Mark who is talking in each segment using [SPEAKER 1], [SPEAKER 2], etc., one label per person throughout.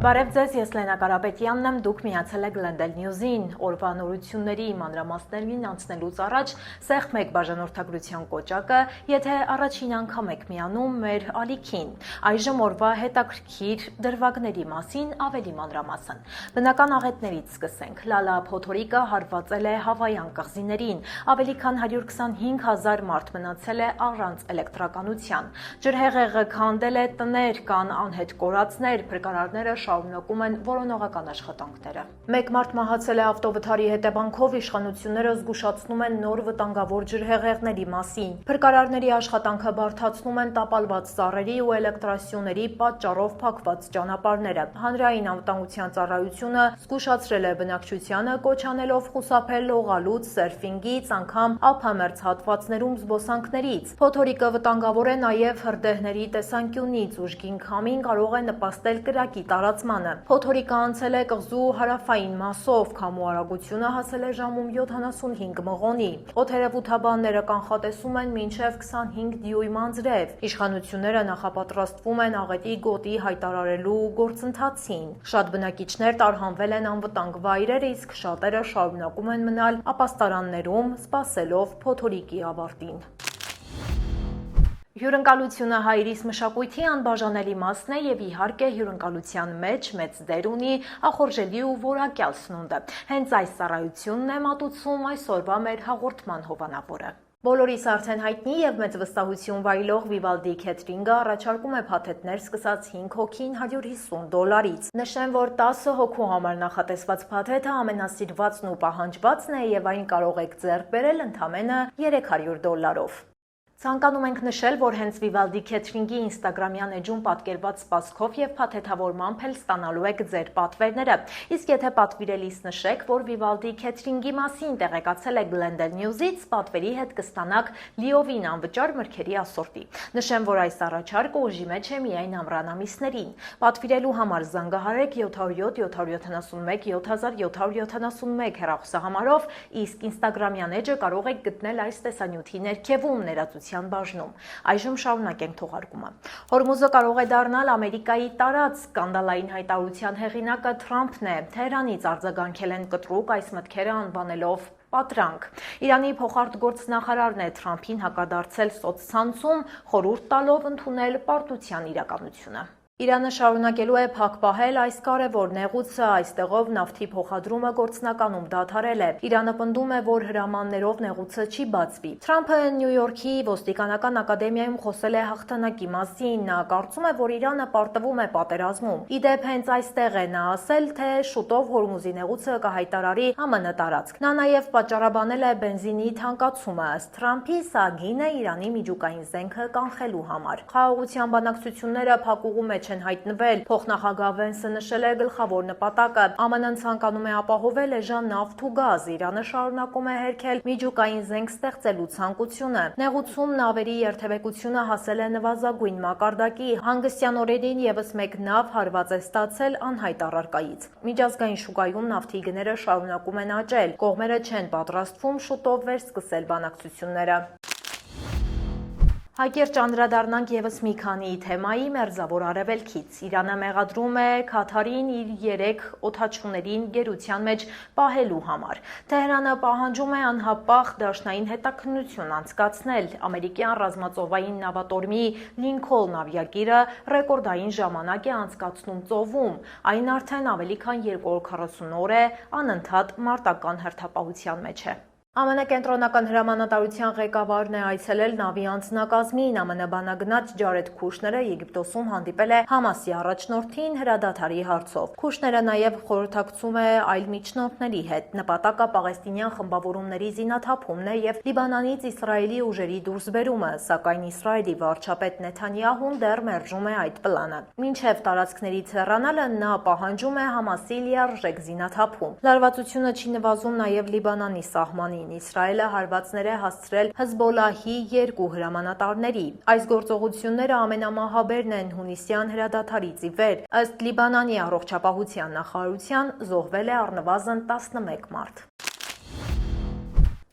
[SPEAKER 1] Բարև ձեզ, ես Լենա Կարապետյանն եմ, դուք միացել եք Glendale News-ին, օրվա նորությունների մանրամասներին անցնելուց առաջ սեղմ եք բաժանորդագրության կոճակը, եթե առաջին անգամ եք միանում մեր ալիքին, այժմ օրվա հետաքրքիր դրվագների մասին ավելի մանրամասն։ Բնական աղետներից սկսենք, Լալա փոթորիկը հարվածել է Հավայան կղզիներին, ավելի քան 125,000 մարդ մնացել է առանց էլեկտրականության, ջրհեղեղը քանդել է տներ, կան անհետ կորածներ, փրկարարները շարունակում են որոնողական աշխատանքները։ Մեկ մարդ մահացել է ավտովթարի հետևանքով, իշխանությունները զգուշացնում են նոր վտանգավոր ջրհեղեղների մասին։ Փրկարարների աշխատանքը բարդացնում են տապալված ծառերի ու էլեկտրասյուների պատճառով փակված ճանապարհները։ Հանրային անվտանգության ծառայությունը զգուշացրել է բնակչությանը, կոչ անելով խուսափել լողալուց, սերֆինգից, անգամ ափամերձ հատվածներում զբոսանքներից։ Փոթորիկը վտանգավոր է նաև հրդեհների տեսանկյունից, ուժգին քամին կարող է նպաստել կրակի տարածմանը։ Փոթորիկը անցել է կղզու հարավային մասով, քամու արագությունը հասել է ժամում 75 մղոնի։ Օդերևութաբանները կանխատեսում են մինչև 25 դյույմ անձրև։ Իշխանությունները նախապատրաստվում են աղետի գոտի հայտարարելու գործընթացին։ Շատ բնակիչներ տարհանվել են անվտանգ վայրեր, իսկ շատերը շարունակում են մնալ ապաստարաններում, սպասելով փոթորիկի ավարտին։ Հյուրընկալությունը հայրիս մշակույթի անբաժանելի մասն է եւ իհարկե հյուրընկալության մեջ մեծ դեր ունի ախորժելի ու որակյալ սնունդը։ Հենց այս ծառայությունն է մատուցում այսօրվա մեր հաղորդման հովանավորը։ Բոլորիս արդեն հայտնի եւ մեծ վստահություն վայելող Vivaldi Catering-ը առաջարկում է փաթեթներ սկսած 5 հոգին $150։ Նշեմ, որ 10 հոգու համար նախատեսված փաթեթը ամենասիրվածն ու պահանջվածն է եւ այն կարող եք ձեռք բերել ընդամենը $300։ Ցանկանում ենք նշել, որ հենց Vivaldi Catering-ի ինստագրամյան էջում պատկերված սպասքով եւ փաթեթավորմամբ էլ ստանալու եք ձեր պատվերները։ Իսկ եթե պատվիրելիս նշեք, որ Vivaldi Catering-ի մասին տեղեկացել եք Glendale News-ից, պատվերի հետ կստանաք լիովին անվճար մրգերի ասորտի։ Նշեմ, որ այս առաջարկը ուժի մեջ է միայն ամռան ամիսներին։ Պատվիրելու համար զանգահարեք 707 771 7771 հեռախոսահամարով, իսկ ինստագրամյան էջը կարող եք գտնել այս տեսանյութի ներքևում ներածության բաժնում։ Այժմ շարունակենք թողարկումը։ Հորմուզը կարող է դառնալ Ամերիկայի տարած սկանդալային հայտարարության հեղինակը Թրամփն է։ Թեհրանից արձագանքել են կտրուկ այս մտքերը անվանելով պատրանք։ Իրանի փոխարտգործնախարարն է Թրամփին հակադարձել սոցցանցում, խորհուրդ տալով ընդունել պարտության իրականությունը։ Իրանը շարունակելու է փակ պահել այս կարևոր նեղուցը, այստեղով նավթի փոխադրումը գործնականում դադարել է։ Իրանը պնդում է, որ հրամաններով նեղուցը չի բացվի։ Թրամփը Նյու Յորքի ոստիկանական ակադեմիայում խոսել է հաղթանակի մասին։ Նա կարծում է, որ Իրանը պարտվում է պատերազմում։ Իդեպ հենց այստեղ է նա ասել, թե շուտով Հորմուզի նեղուցը կհայտարարի ԱՄՆ տարածք։ Նա նաև պատճառաբանել է բենզինի թանկացումը։ Ըստ Թրամփի, սա գին է Իրանի միջուկային զենքը կանխելու համար։ Խաղաղության բանակցությունները փակուղու մեջ են հայտնվել։ Փոխնախագահ Վենսը նշել է գլխավոր նպատակը։ ԱՄՆ-ն ցանկանում է ապահովել էժան նավթ ու գազ։ Իրանը շարունակում է հերքել միջուկային զենք ստեղծելու ցանկությունը։ Նեղուցում նավերի երթևեկությունը հասել է նվազագույն մակարդակի։ Հանգստյան օրերին եւս մեկ նավ հարված է ստացել անհայտ առարկայից։ Միջազգային շուկայում նավթի գները շարունակում են աճել։ Կողմերը չեն պատրաստվում շուտով վերսկսել բանակցությունները։ Հակիրճ անդրադառնանք եւս մի քանի թեմայի մերձավոր արևելքից։ Իրանը մեղադրում է Քաթարին իր 3 օդաչուներին գերության մեջ պահելու համար։ Թեհրանը պահանջում է անհապաղ դաշնային հետաքննություն անցկացնել։ Ամերիկյան ռազմածովային նավատորմի Լինքոլն ավիակիրը ռեկորդային ժամանակ է անցկացնում ծովում։ Այն արդեն ավելի քան 240 օր է անընդհատ մարտական հերթապահության մեջ է։ ԱՄՆ կենտրոնական հրամանատարության ղեկավարն է այցելել նավի անձնակազմին։ ԱՄՆ բանագնաց Ջարեդ Քուշները Եգիպտոսում հանդիպել է Համասի առաջնորդին հրադադարի հարցով։ Քուշները նաև խորհրդակցում է այլ միջնորդների հետ։ Նպատակը պաղեստինյան խմբավորումների զինաթափումն է եւ Լիբանանից Իսրայելի ուժերի դուրսբերումը, սակայն Իսրայելի վարչապետ Նեթանյահուն դեռ մերժում է այդ պլանը։ Մինչև տարածքներից հեռանալը նա պահանջում է Համասի լիարժեք զինաթափում։ Լարվածությունը չի նվազում նաև Լիբանանի սահմանին։ Իսրայելը հարվածներ է հասցրել Հեզբոլահի 2 հրամանատարների։ Այս գործողությունները ամենամահաբերն են հունիսյան հրադադարից ի վեր։ Ըստ Լիբանանի առողջապահության նախարարության զոհվել է առնվազն 11 մարդ։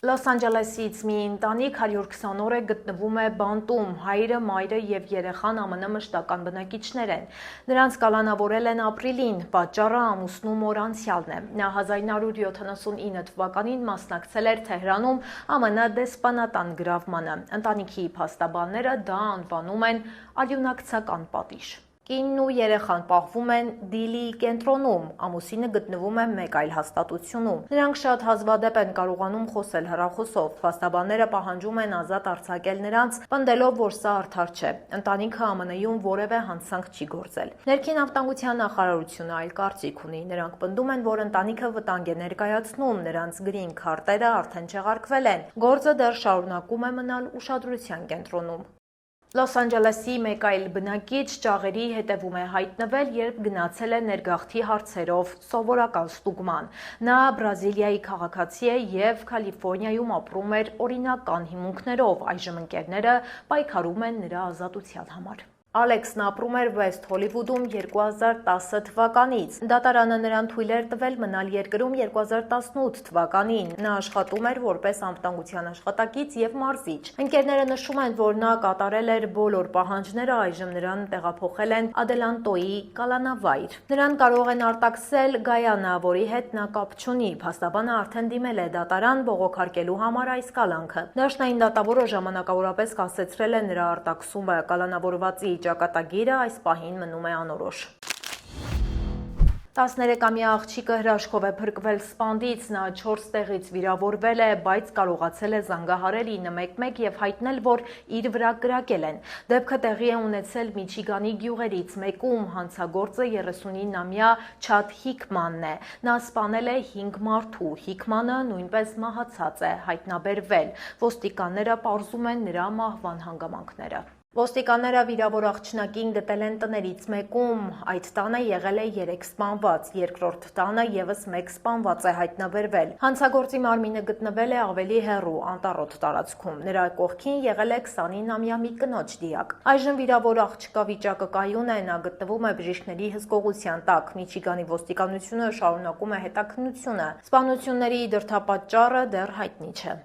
[SPEAKER 1] Լոս Անջելեսից մի ընտանիք 120 օր է գտնվում է բանտում, հայրը, մայրը և երեխան ԱՄՆ մշտական բնակիչներ են։ Նրանց կալանավորել են ապրիլին, պատճառը ամուսնու մոր անցյալն է։ Նա 1979 թվականին մասնակցել էր Թեհրանում ԱՄՆ դեսպանատան գրավմանը։ Ընտանիքի փաստաբանները դա անվանում են արյունակցական պատիժ։ Կինն ու երեխան պահվում են Դիլիի կենտրոնում, ամուսինը գտնվում է մեկ այլ հաստատությունում։ Նրանք շատ հազվադեպ են կարողանում խոսել հեռախոսով։ Փաստաբանները պահանջում են ազատ արձակել նրանց, պնդելով, որ սա արդար չէ։ Ընտանիքը ԱՄՆ-ում որևէ հանցանք չի գործել։ Ներքին անվտանգության նախարարությունը այլ կարծիք ունի։ Նրանք պնդում են, որ ընտանիքը վտանգ է ներկայացնում, նրանց գրին քարտերը արդեն չեղարկվել են։ Գործը դեռ շարունակում է մնալ ուշադրության կենտրոնում։ Լոս Անջելեսի մեկ այլ բնակիչ ճաղերի հետևում է հայտնվել, երբ գնացել է ներգաղթի հարցերով սովորական ստուգման։ Նա Բրազիլիայի քաղաքացի է և Կալիֆոռնիայում ապրում էր օրինական հիմունքներով, այժմ ընկերները պայքարում են նրա ազատության համար։ Ալեքսն ապրում էր Վեսթ Հոլիվուդում 2010 թվականից։ Դատարանը նրան թույլ էր տվել մնալ երկրում 2018 թվականին։ Նա աշխատում էր որպես անվտանգության աշխատակից և մարզիչ։ Ընկերները նշում են, որ նա կատարել էր բոլոր պահանջները, այժմ նրան տեղափոխել են Ադելանտոյի կալանավայր։ Նրան կարող են արտաքսել Գայանա, որի հետ նա կապ չունի։ Փաստաբանը արդեն դիմել է դատարան բողոքարկելու համար այս կալանքը։ Դաշնային դատավորը ժամանակավորապես կասեցրել է նրա արտաքսումը։ Կալանավորվածի ճակատագիրը այս պահին մնում է անորոշ։ 13-ամյա աղջիկը հրաշքով է փրկվել սպանդից, նա 4 տեղից վիրավորվել է, բայց կարողացել է զանգահարել 911 և հայտնել, որ իր վրա կրակել են։ Դեպքը տեղի է ունեցել Միչիգանի գյուղերից մեկում, հանցագործը 39-ամյա Չադ Հիկմանն է։ Նա սպանել է 5 մարդու, Հիկմանը նույնպես մահացած է, հայտնաբերվել։ Ոստիկանները պարզում են նրա մահվան հանգամանքները։ Ոստիկանները վիրավոր աղջնակին գտել են տներից մեկում, այդ տանը եղել է 3 սպանված, երկրորդ տանը ևս 1 սպանված է հայտնաբերվել։ Հանցագործի մարմինը գտնվել է ավելի հեռու, անտառոտ տարածքում, նրա կողքին եղել է 29-ամյա մի կնոջ դիակ։ Այժմ վիրավոր աղջկա վիճակը կայուն է, նա գտնվում է բժիշկների հսկողության տակ։ Միչիգանի ոստիկանությունը շարունակում է հետաքննությունը։ Սպանությունների դրդապատճառը դեռ հայտնի չէ։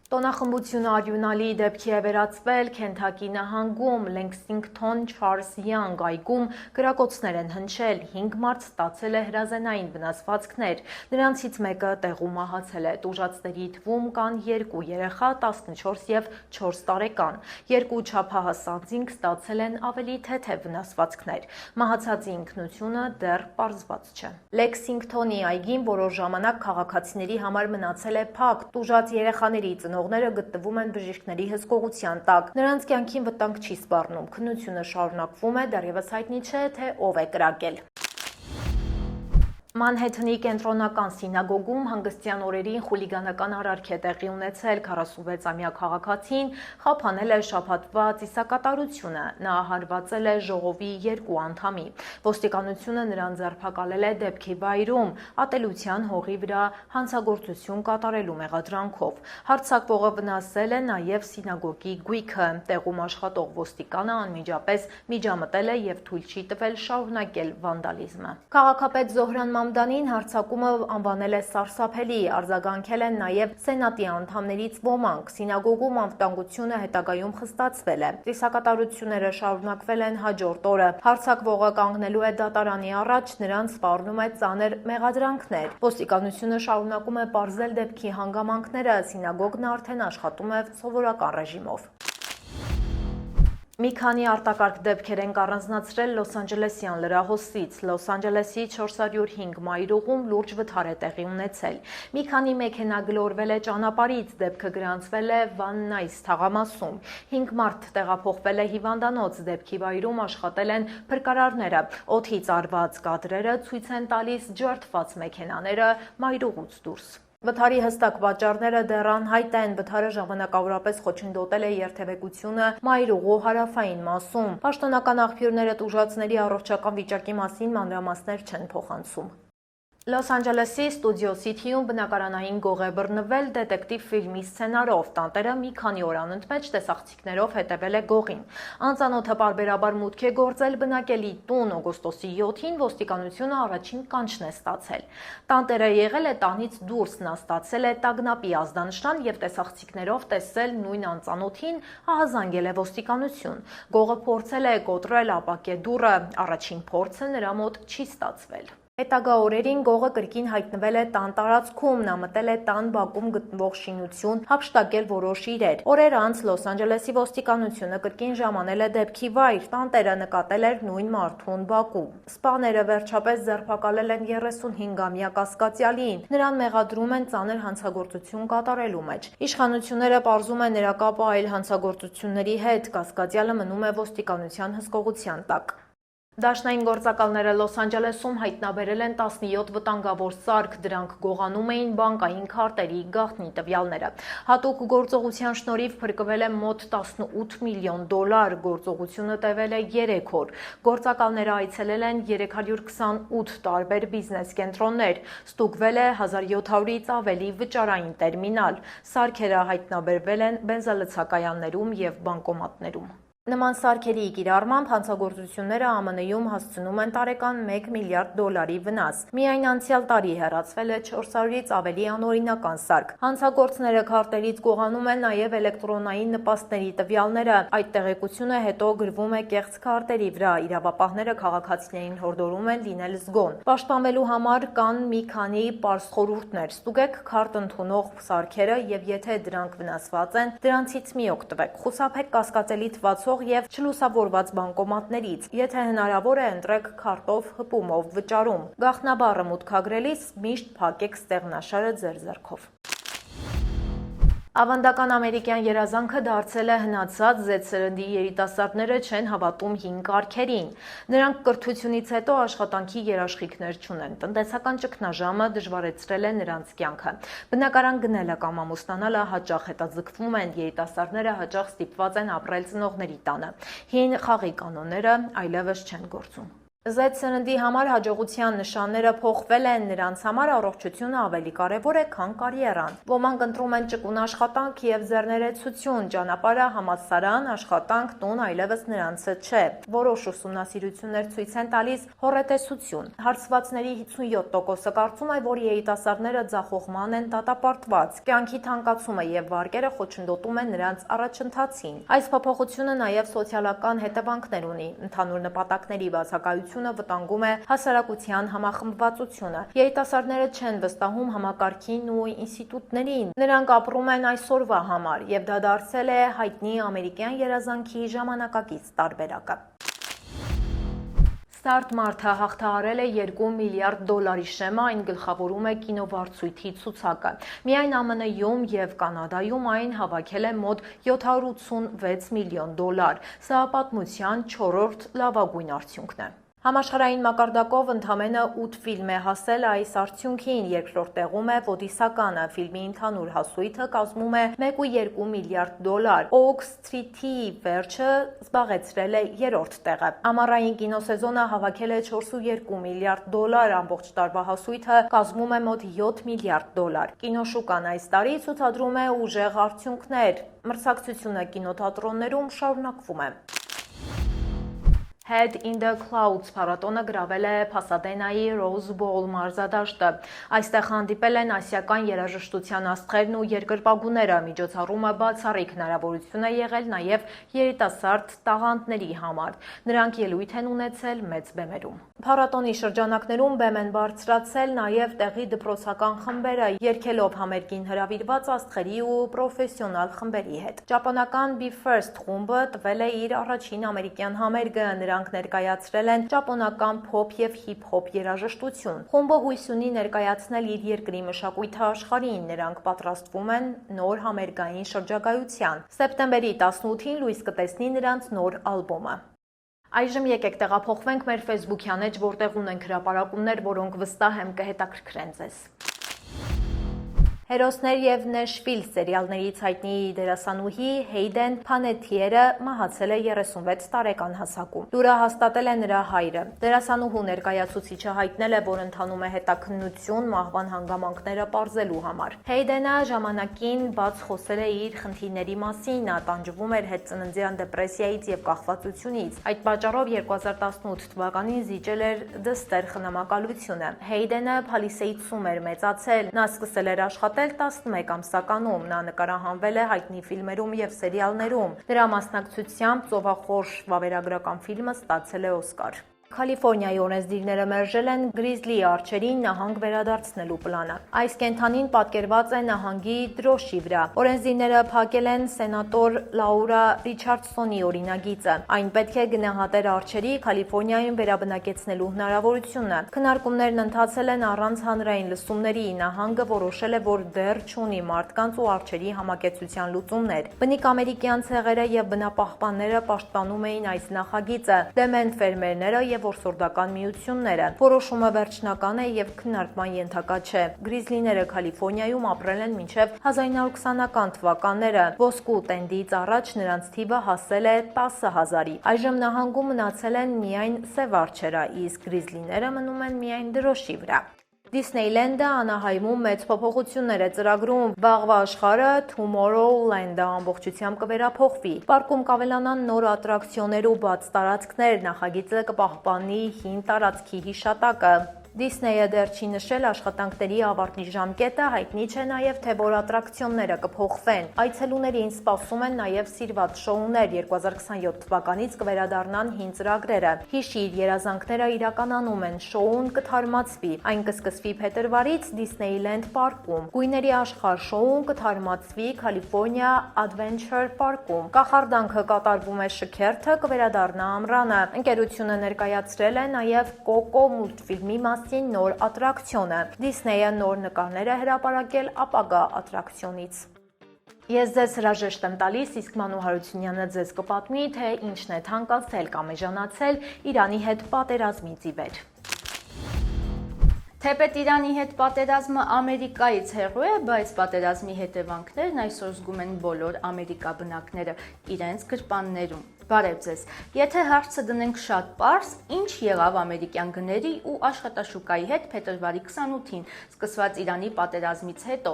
[SPEAKER 1] Տոնախմբությունը արյունալի դեպքի է վերածվել Քենթակի նահանգում, Լենքսինգթոն Չարլզ Յանգ այգում կրակոցներ են հնչել, 5 մարդ ստացել է հրազենային վնասվածքներ, նրանցից մեկը տեղում մահացել է, տուժածների թվում կան 2 երեխա, 14 և 4 տարեկան, 2 չափահաս անձինք ստացել են ավելի թեթև վնասվածքներ, մահացածի ինքնությունը դեռ պարզված չէ։ Լենքսինգթոնի այգին որոշ ժամանակ քաղաքացիների համար մնացել է փակ, տուժած երեխաների ծնողները գտնվում են բժիշկների հսկողության տակ։ Նրանց կյանքին վտանգ չի սպառնում։ Քննությունը շարունակվում է, դեռևս հայտնի չէ, թե ով է կրակել։ Մանհեթենի կենտրոնական սինագոգում հանգստյան օրերին խուլիգանական արարք է տեղի ունեցել, 46-ամյա քաղաքացին խափանել է շաբաթվա ծիսակատարությունը, նա հարվածել է ժողովի 2 անդամի։ Ոստիկանությունը նրան ձերբակալել է դեպքի վայրում, ատելության հողի վրա հանցագործություն կատարելու մեղադրանքով։ Հարձակվողը վնասել է նաև սինագոգի գույքը, տեղում աշխատող ոստիկանը անմիջապես միջամտել է և թույլ չի տվել շարունակել վանդալիզմը։ Քաղաքապետ Զոհրան Մամդանին հարձակումը անվանել է սարսափելի, արձագանքել են նաև սենատի անդամներից ոմանք։ Սինագոգում անվտանգությունը հետագայում խստացվել է։ Ծիսակատարությունները շարունակվել են հաջորդ օրը։ Հարձակվողը կանգնելու է դատարանի առաջ, նրան սպառնում է ծանր մեղադրանքներ։ Ոստիկանությունը շարունակում է պարզել դեպքի հանգամանքները, սինագոգն արդեն աշխատում է սովորական ռեժիմով։ Մի քանի արտակարգ դեպքեր են առանձնացրել Լոս Անջելեսյան լրահոսից։ Լոս Անջելեսի 405 մայրուղում լուրջ վթար է տեղի ունեցել։ Մի քանի մեքենա գլորվել է ճանապարհից, դեպքը գրանցվել է Վան Նայս թաղամասում։ 5 մարդ տեղափոխվել է հիվանդանոց, դեպքի վայրում աշխատել են փրկարարները։ Օդից արված կադրերը ցույց են տալիս ջարդված մեքենաները մայրուղուց դուրս։ Վթարի հստակ պատճառները դեռ անհայտ են, վթարը ժամանակավորապես խոչընդոտել է երթևեկությունը մայրուղու հարավային մասում։ Պաշտոնական աղբյուրները տուժածների առողջական վիճակի մասին մանրամասներ չեն փոխանցում։ Լոս Անջելեսի Ստուդիո Սիթիում բնակարանային գող է բռնվել դետեկտիվ ֆիլմի սցենարով։ Տանտերը մի քանի օր անընդմեջ տեսախցիկներով հետևել է գողին։ Անծանոթը պարբերաբար մուտք է գործել բնակելի տուն։ Օգոստոսի 7-ին ոստիկանությունը առաջին կանչն է ստացել։ Տանտերը եղել է տանից դուրս, նա ստացել է տագնապի ազդանշան եւ տեսախցիկներով տեսել նույն անծանոթին, ահազանգել է ոստիկանություն։ Գողը փորձել է կոտրել ապակե դուռը, առաջին փորձը նրա մոտ չի ստացվել։ Հետագա օրերին գողը կրկին հայտնվել է տան տարածքում, նա մտել է տան բակում գտնվող շինություն, հափշտակել որոշ իրեր։ Օրեր անց Լոս Անջելեսի ոստիկանությունը կրկին ժամանել է դեպքի վայր, տանտերը նկատել էր նույն մարդուն բակում։ Սպաները վերջապես ձերբակալել են 35-ամյա կասկածյալին, նրան մեղադրում են ծանր հանցագործություն կատարելու մեջ։ Իշխանությունները պարզում են նրա կապը այլ հանցագործությունների հետ, կասկածյալը մնում է ոստիկանության հսկողության տակ։ Դաշնային գործակալները Լոս Անջելեսում հայտնաբերել են 17 վտանգավոր սարք, դրանք գողանում էին բանկային քարտերի գաղտնի տվյալները։ Հատուկ գործողության շնորհիվ փրկվել է մոտ 18 միլիոն դոլար, գործողությունը տևել է 3 օր։ Գործակալները այցելել են 328 տարբեր բիզնես կենտրոններ, ստուգվել է 1700-ից ավելի վճարային տերմինալ։ Սարքերը հայտնաբերվել են բենզալցակայաններում եւ բանկոմատներում։ Նման սարքերի կիրառմամբ հանցագործությունները ԱՄՆ-ում հասցնում են տարեկան 1 միլիարդ դոլարի վնաս։ Միայն անցյալ տարի հեռացվել է 400-ից ավելի անօրինական սարք։ Հանցագործները քարտերից գողանում են նաև էլեկտրոնային նպաստների տվյալները։ Այդ տեղեկությունը հետո գրվում է կեղծ քարտերի վրա։ Իրավապահները քաղաքացիներին հորդորում են լինել զգոն։ Պաշտպանվելու համար կան մի քանի պարզ խորհուրդներ։ Ստուգեք քարտ ընդունող սարքերը եւ եթե դրանք վնասված են, դրանցից մի օգտվեք։ Խուսափեք կասկածելի թվացող եւ չլուսավորված բանկոմատներից։ Եթե հնարավոր է, ընտրեք քարտով հպումով վճարում։ Գաղտնաբառը մուտքագրելիս միշտ փակեք ստեղնաշարը ձեր ձեռքով։ Ավանդական ամերիկյան երազանքը դարձել է հնացած Z սերնդի երիտասարդները չեն հավատում հին կարգերին։ Նրանք կրթությունից հետո աշխատանքի երաշխիքներ չունեն։ Տնտեսական ճգնաժամը դժվարեցրել է նրանց կյանքը։ Բնակարան գնելը կամ ամուսնանալը հաճախ հետաձգվում են, երիտասարդները հաճախ ստիպված են ապրել ծնողների տանը։ Հին խաղի կանոնները այլևս չեն գործում։ Z սերնդի համար հաջողության նշանները փոխվել են, նրանց համար առողջությունը ավելի կարևոր է, քան կարիերան։ Ոմանք ընտրում են ճկուն աշխատանք եւ ձեռներեցություն, ճանապարհը համալսարան, աշխատանք, տուն այլևս նրանցը չէ։ Որոշ ուսումնասիրություններ ցույց են տալիս հոռետեսություն։ Հարցվածների 57%-ը կարծում է, որ երիտասարդները ձախողման են դատապարտված։ Կյանքի թանկացումը եւ վարկերը խոչընդոտում են նրանց առաջընթացին։ Այս փոփոխությունը նաեւ սոցիալական հետևանքներ ունի։ Ընդհանուր նպատակների բացակայությունը վտանգում է հասարակության համախմբվածությունը։ Երիտասարդները չեն վստահում համակարգին ու ինստիտուտներին։ Նրանք ապրում են այսօրվա համար, եւ դա դարձել է հայտնի ամերիկյան երազանքի ժամանակակից տարբերակը։ Start Mart-ը հաղթահարել է 2 միլիարդ դոլարի շեմը, այն գլխավորում է կինովարձույթի ցուցակը։ Միայն ԱՄՆ-ում եւ Կանադայում այն հավաքել է մոտ 786 միլիոն դոլար։ Սա պատմության 4-րդ լավագույն արդյունքն է։ Համաշխարհային մակարդակով ընդամենը 8 ֆիլմ է հասել այս արդյունքին, երկրորդ տեղում է Ոդիսականը, ֆիլմի ընդհանուր հասույթը կազմում է 1.2 միլիարդ դոլար, Oak Street-ի վերջը զբաղեցրել է երրորդ տեղը։ Ամառային կինոսեզոնը հավաքել է 4.2 միլիարդ դոլար, ամբողջ տարվա հասույթը կազմում է մոտ 7 միլիարդ դոլար։ Կինոշուկան այս տարի ցուցադրում է ուժեղ արդյունքներ, մրցակցությունը կինոթատրոններում շարունակվում է։ Head in the Clouds փառատոնը գրավել է Փասադենայի Rose Bowl մարզադաշտը։ Այստեղ հանդիպել են ասիական երաժշտության աստղերն ու երկրպագուները, միջոցառումը բացառիկ հնարավորություն է եղել նաև երիտասարդ տաղանդների համար։ Նրանք ելույթ են ունեցել մեծ բեմերում։ Փառատոնի շրջանակներում բեմ են բարձրացել նաև տեղի դպրոցական խմբերը, երգելով համերգին հրավիրված աստղերի ու պրոֆեսիոնալ խմբերի հետ։ Ճապոնական Be First խումբը տվել է իր առաջին ամերիկյան համերգը, նրանք ներկայացրել են ճապոնական փոփ եւ հիփ-հոփ երաժշտություն։ Խումբը հույս ունի ներկայացնել իր երկրի մշակույթը աշխարհին, նրանք պատրաստվում են նոր համերգային շրջագայության։ Սեպտեմբերի 18-ին լույս կտեսնի նրանց նոր ալբոմը։ Այժմ եկեք տեղափոխվենք մեր Facebook-յան էջ, որտեղ ունենք հրապարակումներ, որոնք վստահ եմ կհետաքրքրեն ձեզ։ Հերոսներ եւ Նեշվիլ սերիալներից հայտնի դերասանուհի Հեյդեն Փանետիերը մահացել է 36 տարեկան հասակում։ Լուրը հաստատել է նրա հայրը։ Դերասանուհու ներկայացուցիչը հայտնել է, որ ընթանում է հետաքննություն մահվան հանգամանքները պարզելու համար։ Հեյդենը ժամանակին բաց խոսել է իր խնդիրների մասին, նա տանջվում էր հետծննդյան դեպրեսիայից եւ կախվածությունից։ Այդ պատճառով 2018 թվականին զիջել էր դստեր խնամակալությունը։ Հեյդենը Փալիսեիդսում էր մեծացել, նա սկսել էր աշխատել 11 ամսականում, նա նկարահանվել է հայտնի ֆիլմերում եւ սերիալներում։ Դրա մասնակցությամբ «Ծովախորշ» վավերագրական ֆիլմը ստացել է Օսկար։ Կալիֆոռնիայի օրենսդիրները մերժել են գրիզլի արջերին նահանգ վերադարձնելու պլանը։ Այս կենդանին պատկերված է նահանգի դրոշի վրա։ Օրենսդիրները փակել են սենատոր Լաուրա Ռիչարդսոնի օրինագիծը։ Այն պետք է գնահատեր արջերի Կալիֆոռնիայում վերաբնակեցնելու հնարավորությունը։ Քննարկումներն ընթացել են առանց հանրային լսումների։ Նահանգը որոշել է, որ դեռ չունի մարդկանց ու արջերի համակեցության լուծումներ։ Բնիկ ամերիկյան ցեղերը եւ բնապահպանները պաշտպանում էին այս նախագիծը։ Դեմ են ֆերմերները եւ որսորդական միությունները։ Որոշումը վերջնական է եւ քննարկման ենթակա չէ։ Գրիզլիները Կալիֆոռնիայում ապրել են մինչեւ 1920-ական թվականները։ Ոսկու տենդից առաջ նրանց թիվը հասել է 10,000-ի։ Այժմ նահանգում մնացել են միայն սև արջերը, իսկ գրիզլիները մնում են միայն դրոշի վրա։ Դիսնեյլենդը Անահայմում մեծ փոփոխություններ է ծրագրում։ Վաղվա աշխարհը Tomorrowland-ը ամբողջությամբ կվերափոխվի։ Պարկում կավելանան նոր ատրակցիոններ ու բաց տարածքներ, նախագիծը կպահպանի հին տարածքի հիշատակը։ Դիսնեյը դեռ չի նշել աշխատանքների ավարտի ժամկետը, հայտնի չէ նաև թե որ ատրակցիոնները կփոխվեն։ Այցելուներին սպասում են նաև սիրված շոուներ, 2027 թվականից կվերադառնան հին ծրագրերը։ Հիշիր, երազանքները իրականանում են, շոուն կթարմացվի։ Այն կսկսվի փետրվարից Disneyland պարկում։ Գույների աշխարհ շոուն կթարմացվի California Adventure պարկում։ Կախարդանքը կատարվում է շքերթը, կվերադառնա ամռանը։ Ընկերությունը ներկայացրել է նաև Կոկո մուլտֆիլմի նոր ատրակցիոնը։ Դիսնեյը նոր նկարներ է հրապարակել ապագա ատրակցիոնից։ Ես ձեզ հրաժեշտ եմ տալիս, իսկ Մանու Հարությունյանը ձեզ կպատմի, թե ինչն է թանկացել կամ էժանացել Իրանի հետ պատերազմից ի վեր։
[SPEAKER 2] Թեպետ Իրանի հետ պատերազմը Ամերիկայից հեռու է, բայց պատերազմի հետևանքներն այսօր զգում են բոլոր ամերիկա բնակները իրենց գրպաններում։ Բարև ձեզ։ Եթե հարցը դնենք շատ պարզ, ինչ եղավ ամերիկյան գների ու աշխատաշուկայի հետ փետրվարի 28-ին սկսված Իրանի պատերազմից հետո։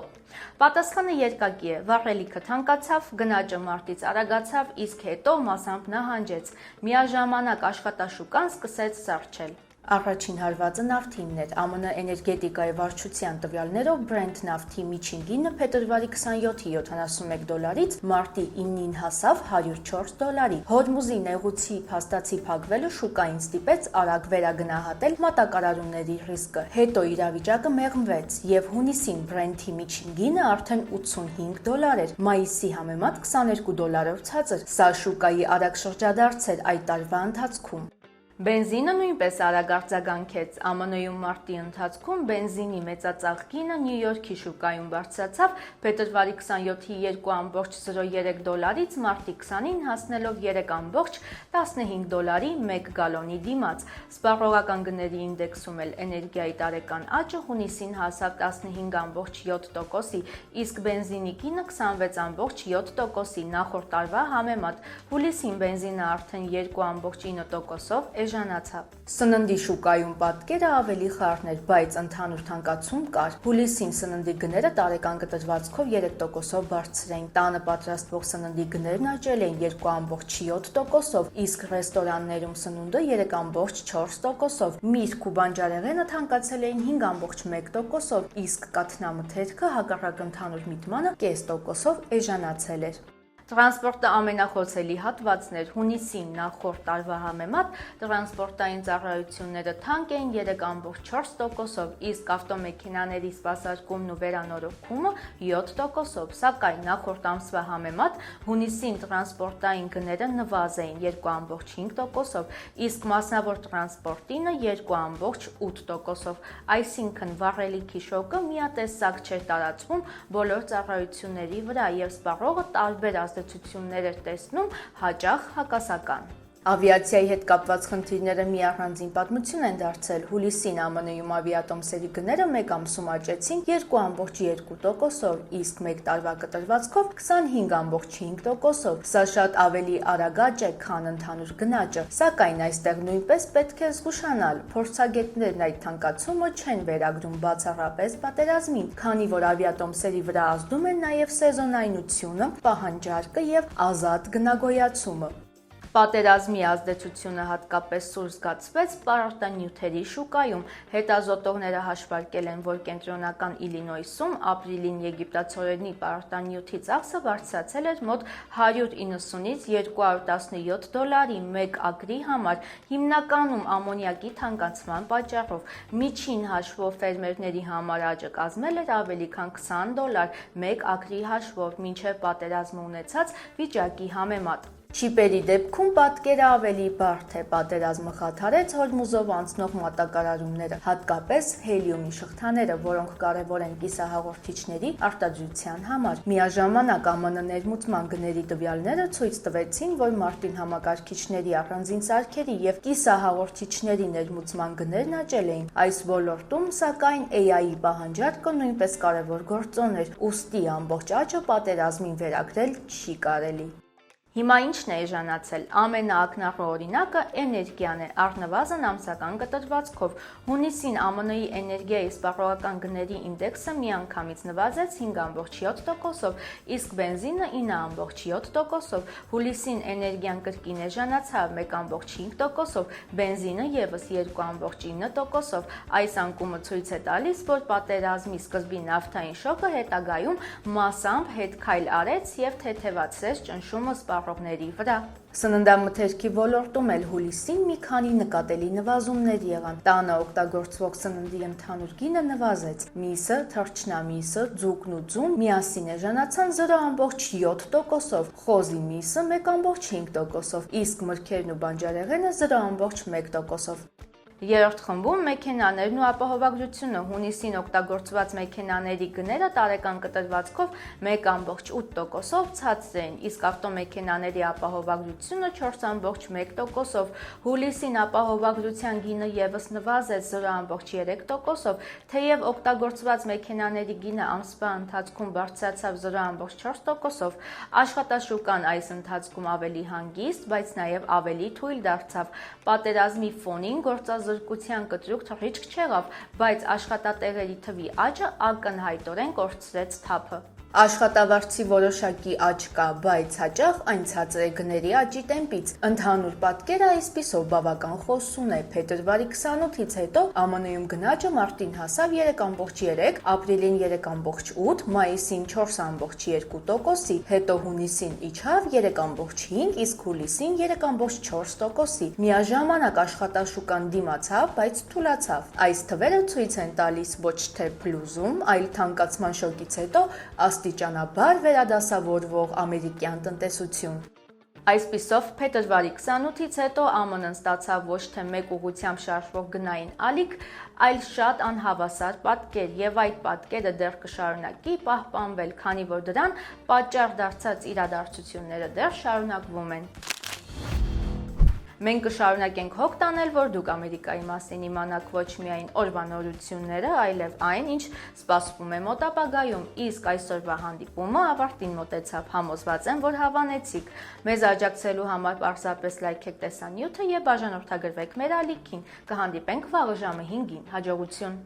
[SPEAKER 2] Պատասխանը երկակի է։ Վառելիքը թանկացավ, գնաճը մարտից արագացավ, իսկ հետո մասամբ նահանջեց։ Միաժամանակ աշխատաշուկան սկսեց սառչել։ Առաջին հարվածը նավթինն էր։ ԱՄՆ էներգետիկայի վարչության տվյալներով Brent նավթի միջին գինը փետրվարի 27-ի $71-ից մարտի 9-ին հասավ $104։ Հորմուզի նեղուցի փաստացի փակվելը շուկային ստիպեց արագ վերագնահատել մատակարարումների ռիսկը։ Հետո իրավիճակը մեղմվեց եւ հունիսին Brent-ի միջին գինը արդեն $85 էր, մայիսի համեմատ $22-ով ցածր։ Սա շուկայի արագ շրջադարձ էր այդ տարվա ընթացքում։ Բենզինը նույնպես արագ արձագանքեց։ ԱՄՆ-ում մարտի ընթացքում բենզինի մեծածախ գինը Նյու Յորքի շուկայում բարձրացավ փետրվարի 27-ի $2.03-ից մարտի 20-ին հասնելով $3.15-ի 1 գալոնի դիմաց։ Սպառողական գների ինդեքսում էլ էներգիայի տարեկան աճը հունիսին հասավ 15.7%-ի, իսկ բենզինի գինը 26.7%-ի նախորդ տարվա համեմատ։ Հուլիսին բենզինը արդեն 2.9%-ով էժանացավ։ Սննդի շուկայում պատկերը ավելի խառն էր, բայց ընդհանուր թանկացում կար։ Հուլիսին սննդի գները տարեկան կտրվածքով 3%-ով բարձր էին։ Տանը պատրաստվող սննդի գներն աճել էին 2.7%-ով, իսկ ռեստորաններում սնունդը 3.4%-ով։ Միրգ ու բանջարեղենը թանկացել էին 5.1%-ով, իսկ կաթնամթերքը հակառակ ընդհանուր միտմանը 0.5%-ով էժանացել էր։ Տրանսպորտը ամենախոցելի հատվածն էր։ Հունիսին նախորդ տարվա համեմատ տրանսպորտային ծառայությունները թանկ էին 3.4%-ով, իսկ ավտոմեքենաների սպասարկումն ու վերանորոգումը 7%-ով, սակայն նախորդ ամսվա համեմատ հունիսին տրանսպորտային գները նվազ էին 2.5%-ով, իսկ մասնավոր տրանսպորտինը 2.8%-ով, այսինքն վառելիքի շոկը միատեսակ չէր տարածվում բոլոր ծառայությունների վրա եւ սպառողը տարբեր ազդեցություններ էր տեսնում, հաճախ հակասական։ Ավիացիայի հետ կապված խնդիրները մի առանձին պատմություն են դարձել։ Հուլիսին ԱՄՆ-ում ավիատոմսերի գները մեկ ամսում աճեցին 2,2%-ով, իսկ մեկ տարվա կտրվածքով 25,5%-ով։ Սա շատ ավելի արագ աճ է, քան ընդհանուր գնաճը, սակայն այստեղ նույնպես պետք է զգուշանալ։ Փորձագետներն այդ թանկացումը չեն վերագրում բացառապես պատերազմին, քանի որ ավիատոմսերի վրա ազդում են նաև սեզոնայնությունը, պահանջարկը եւ ազատ գնագոյացումը։ Պատերազմի ազդեցությունը հատկապես սուր զգացվեց պարարտանյութերի շուկայում։ Հետազոտողները հաշվարկել են, որ կենտրոնական Իլինոյսում ապրիլին եգիպտացորենի պարարտանյութի ծախսը բարձրացել էր մոտ 190-ից 217 դոլարի մեկ ագրի համար, հիմնականում ամոնիակի թանկացման պատճառով։ Միջին հաշվով ֆերմերների համար աճը կազմել էր ավելի քան 20 դոլար մեկ ագրի հաշվով, մինչև պատերազմը ունեցած վիճակի համեմատ։ Չիպերի դեպքում պատկերը ավելի բարդ է։ Պատերազմը խաթարեց Հորմուզով անցնող մատակարարումները, հատկապես հելիումի շղթաները, որոնք կարևոր են կիսահաղորդիչների արտադրության համար։ Միաժամանակ ԱՄՆ ներմուծման գների տվյալները ցույց տվեցին, որ մարտին համակարգիչների առանձին սարքերի եւ կիսահաղորդիչների ներմուծման գներն աճել էին։ Այս ոլորտում, սակայն, AI-ի պահանջարկը նույնպես կարևոր գործոն էր, ուստի ամբողջ աճը պատերազմին վերագրել չի կարելի։ Հիմա ինչն է էժանացել։ Ամենաակնառու օրինակը էներգիան է, առնվազն ամսական կտրվածքով։ Հունիսին ԱՄՆ-ի էներգիայի սպառողական գների ինդեքսը միանգամից նվազեց 5,7%-ով, իսկ բենզինը 9,7%-ով։ Հուլիսին էներգիան կրկին էժանացավ 1,5%-ով, բենզինը ևս 2,9%-ով։ Այս անկումը ցույց է տալիս, որ պատերազմի սկզբի նավթային շոկը հետագայում մասամբ հետքայլ արեց եւ թեթևացրեց ճնշումը սպառողների վրա։ Սննդամթերքի ոլորտում էլ հուլիսին մի քանի նկատելի նվազումներ եղան։ Տանը օգտագործվող սննդի ընդհանուր գինը նվազեց։ Միսը, թռչնամիսը, ձուկն ու ձուն միասին էժանացան 0,7%-ով, խոզի միսը 1,5%-ով, իսկ մրգերն ու բանջարեղենը 0,1%-ով։ Երրորդ խմբում մեքենաներն ու ապահովագրությունը։ Հունիսին օգտագործված մեքենաների գները տարեկան կտրվածքով 1,8%-ով ցածր էին, իսկ ավտոմեքենաների ապահովագրությունը 4,1%-ով։ Հուլիսին ապահովագրության գինը ևս նվազեց 0,3%-ով, թեև օգտագործված մեքենաների գինը ամսվա ընթացքում բարձրացավ 0,4%-ով։ Աշխատաշուկան այս ընթացքում ավելի հանգիստ, բայց նաև ավելի թույլ դարձավ։ Պատերազմի ֆոնին գործազրկության կտրուկ թռիչք չեղավ, բայց աշխատատեղերի թվի աճը ակնհայտորեն կորցրեց թափը։ Աշխատավարձի որոշակի աճ կա, բայց հաճախ այն ցածր է գների աճի տեմպից։ Ընդհանուր պատկերը այսպիսով բավական խոսուն է։ Փետրվարի 28-ից հետո ԱՄՆ-ում գնաճը մարտին հասավ 3,3, ապրիլին 3,8, մայիսին 4,2%-ի, հետո հունիսին իջավ 3,5, իսկ հուլիսին 3,4%-ի։ Միաժամանակ աշխատաշուկան դիմացավ, բայց թուլացավ։ Այս թվերը ցույց են տալիս ոչ թե փլուզում, այլ թանկացման շոկից հետո աստիճանաբար վերադասավորվող ամերիկյան տնտեսություն։ Այսպիսով, փետրվարի 28-ից հետո ԱՄՆ-ն ստացավ ոչ թե մեկ ուղղությամբ շարժվող գնային ալիք, այլ շատ անհավասար պատկեր, եւ այդ պատկերը դեռ կշարունակի պահպանվել, քանի որ դրան պատճառ դարձած իրադարձությունները դեռ շարունակվում են։ Մենք կշարունակենք հոգ տանել, որ դուք Ամերիկայի մասին իմանաք ոչ միայն օրվա նորությունները, այլև այն, ինչ սպասվում է մոտ ապագայում, իսկ այսօրվա հանդիպումը ավարտին մոտեցավ, համոզված եմ, որ հավանեցիք։ Մեզ աջակցելու համար պարզապես լայքեք տեսանյութը եւ բաժանորդագրվեք մեր ալիքին։ Կհանդիպենք վաղը ժամը 5-ին։ Հաջողություն։